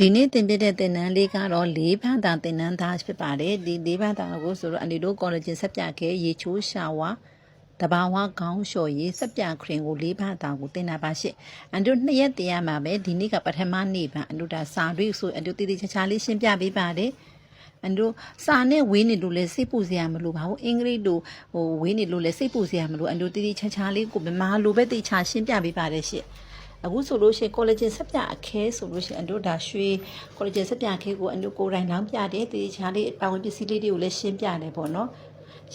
ဒီနေ့တင်ပြတဲ့သင်တန်းလေးကတော့၄ဘာသာသင်တန်းသားဖြစ်ပါတယ်ဒီ၄ဘာသာကိုဆိုတော့အန်ဒီတို့ကောလိပ်ဆက်ပြခဲ့ရေချိုးရှာဝါတဘာဝခေါင်းလျှော်ရေးစက်ပြခရင်ကို၄ဘာသာကိုသင်တာပါရှင့်အန်တို့2ရက်တည်းရမှာပဲဒီနေ့ကပထမနေ့ပါအန်တို့ဒါစာတွေ့ဆိုအန်တို့တည်တည်ချာချာလေးရှင်းပြပေးပါတယ်အန်တို့စာနဲ့ဝေးနေလို့လဲစိတ်ပူစရာမလိုပါဘူးအင်္ဂလိပ်လိုဝေးနေလို့လဲစိတ်ပူစရာမလိုအန်တို့တည်တည်ချာချာလေးကိုမြန်မာလိုပဲတေချာရှင်းပြပေးပါတယ်ရှင့်အခုဆိုလို့ရှိရင် collagen ဆက်ပြအခဲဆိုလို့ရှိရင်အတို့ဒါရွှေ collagen ဆက်ပြအခဲကိုအတို့ကိုယ်တိုင်လောင်းပြတယ်တေချာလေးပါဝင်ပစ္စည်းလေးတွေကိုလည်းရှင်းပြတယ်ပေါ့နော်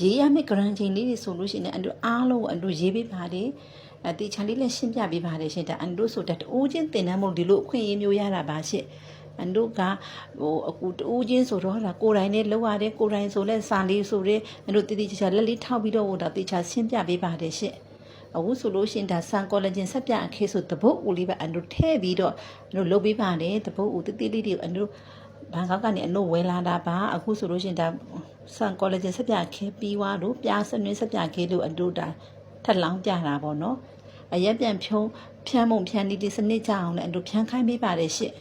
ရေးရမယ့် grand chain လေးတွေဆိုလို့ရှိရင်အတို့အားလုံးအတို့ရေးပေးပါတယ်တေချာလေးလည်းရှင်းပြပေးပါတယ်ရှင်ဒါအတို့ဆိုတအိုးချင်းတင်တန်းမို့ဒီလိုအခွင့်အရေးမျိုးရတာပါရှင့်အတို့ကအခုတူးချင်းဆိုတော့ဒါကိုယ်တိုင်နဲ့လောက်ရတယ်ကိုယ်တိုင်ဆိုလဲစာလေးဆိုရဲအတို့တေချာလက်လေးထောက်ပြီးတော့ဒါတေချာရှင်းပြပေးပါတယ်ရှင့်အခုဆိုလို့ရှိရင်ဒါဆန်ကောလာဂျင်ဆက်ပြအခဲဆိုတပုတ်ဦးလေးပဲအတို့ထည့်ပြီးတော့အတို့လုပ်ပေးပါတယ်တပုတ်ဦးတိတိလေးတွေအတို့ဘန်ကောက်ကနေအတို့ဝယ်လာတာပါအခုဆိုလို့ရှိရင်ဒါဆန်ကောလာဂျင်ဆက်ပြအခဲပြီးွားလို့ပြားစနွေးဆက်ပြအခဲလို့အတို့ဒါထက်လောင်းပြတာပေါ့နော်အရက်ပြန်ဖြန်းမုံဖြန်းဒီစနစ်ကြအောင်လည်းအတို့ဖြန်းခိုင်းပေးပါတယ်ရှင့်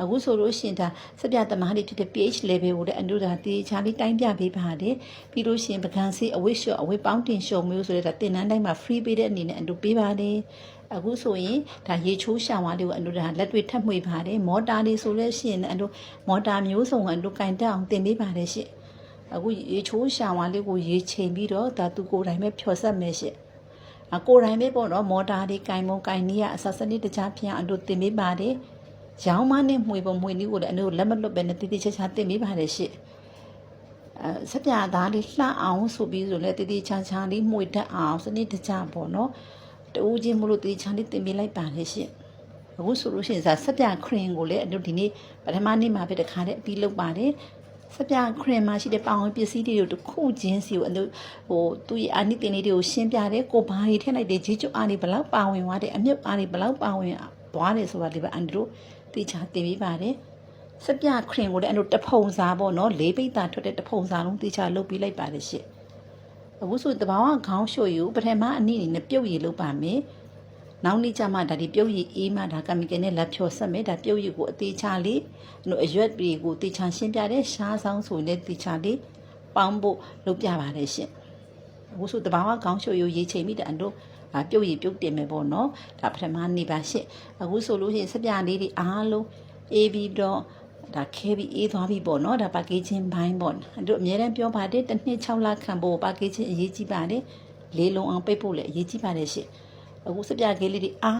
အခုဆိုလို့ရှိရင်ဒါစပြသမားတွေဖြစ်တဲ့ pH level ကိုလည်းအန်တို့ဒါတေချာလေးတိုင်းပြပေးပါတယ်ပြီးလို့ရှိရင်ပကံစီအဝိရှော့အဝိပေါင်းတင်ရှော့မျိုးဆိုတဲ့ဒါတင်နန်းတိုင်းမှာ free ပေးတဲ့အနေနဲ့အန်တို့ပေးပါတယ်အခုဆိုရင်ဒါရေချိုးရှာဝါလေးကိုအန်တို့ဒါလက်တွေထပ်မှွေပါတယ်မော်တာလေးဆိုလို့ရှိရင်အန်တို့မော်တာမျိုးစုံအန်တို့ကင်တက်အောင်တင်ပေးပါတယ်ရှင့်အခုရေချိုးရှာဝါလေးကိုရေချိန်ပြီးတော့ဒါသူကိုယ်တိုင်ပဲဖြော်ဆက်မယ်ရှင့်ကိုယ်တိုင်ပဲပေါ့နော်မော်တာလေးကင်မုံကင်နီးကအစစနစ်တခြားပြန်အန်တို့တင်ပေးပါတယ်ရောင်းမနဲ့မှွေပုံမှွေနည်းကိုလည်းအတို့လက်မလွတ်ပဲနဲ့တိတိကျကျတင်ပေးပါတယ်ရှင့်စပြသားလေးလှအောင်ဆိုပြီးဆိုလဲတိတိကျကျလေးမှွေတတ်အောင်စနစ်တကျပေါ့နော်တူးချင်းမလို့တိတိကျလေးတင်ပေးလိုက်ပါတယ်ရှင့်အခုဆိုလို့ရှိရင်စပြခရင်ကိုလည်းအတို့ဒီနေ့ပထမနေ့မှာပဲတခါတည်းအပြီးလုပ်ပါတယ်စပြခရင်မှာရှိတဲ့ပေါင်ပစ္စည်းတွေကိုတစ်ခုချင်းစီကိုအတို့သူ့ရဲ့အာနိသင်လေးတွေကိုရှင်းပြတယ်ကိုဘာတွေထည့်လိုက်တယ်ဂျီကျွအားတွေဘလောက်ပါဝင်သွားတယ်အမြုပ်အားတွေဘလောက်ပါဝင်သွားတယ်ဆိုတာလေးပဲအန်တို့တေချာတင်ပေးပါတယ်စပြခရင်ကိုလည်းအတို့တဖုံစားပေါ့နော်၄ပိတ်တာထွက်တဲ့တဖုံစားလုံးတေချာလုပ်ပေးလိုက်ပါတယ်ရှင့်အခုဆိုတဘာဝခေါင်းလျှို့ယူပထမအနည်းအနေနဲ့ပြုတ်ရည်လုပ်ပါမယ်နောက်နေ့ကျမှဒါဒီပြုတ်ရည်အေးမှဒါကမီကယ်နဲ့လက်ဖြောဆက်မယ်ဒါပြုတ်ရည်ကိုအသေးချလေးအတို့အရွက်တွေကိုတေချာရှင်းပြတဲ့ရှားဆောင်ဆိုရင်တေချာလေးပေါင်းဖို့လုပ်ပြပါတယ်ရှင့်အခုဆိုတဘာဝခေါင်းလျှို့ယူရေးချိန်ပြီးတဲ့အတို့ပြုတ်ရည်ပြုတ်တင်မယ်ပေါ့နော်ဒါပထမနေ့ပါရှင့်အခုဆိုလို့ရှိရင်စပြလေးတွေအားလုံးအေးပြီးတော့ဒါခဲပြီးအေးသွားပြီပေါ့နော်ဒါပါကေးချင်းဘိုင်းပေါ့တို့အများတန်းပြောပါတယ်တစ်နှစ်6လခန့်ဖို့ပါကေးချင်းအရေးကြီးပါတယ်လေးလုံးအောင်ပိတ်ဖို့လည်းအရေးကြီးပါတယ်ရှင့်အခုစပြခဲလေးတွေအား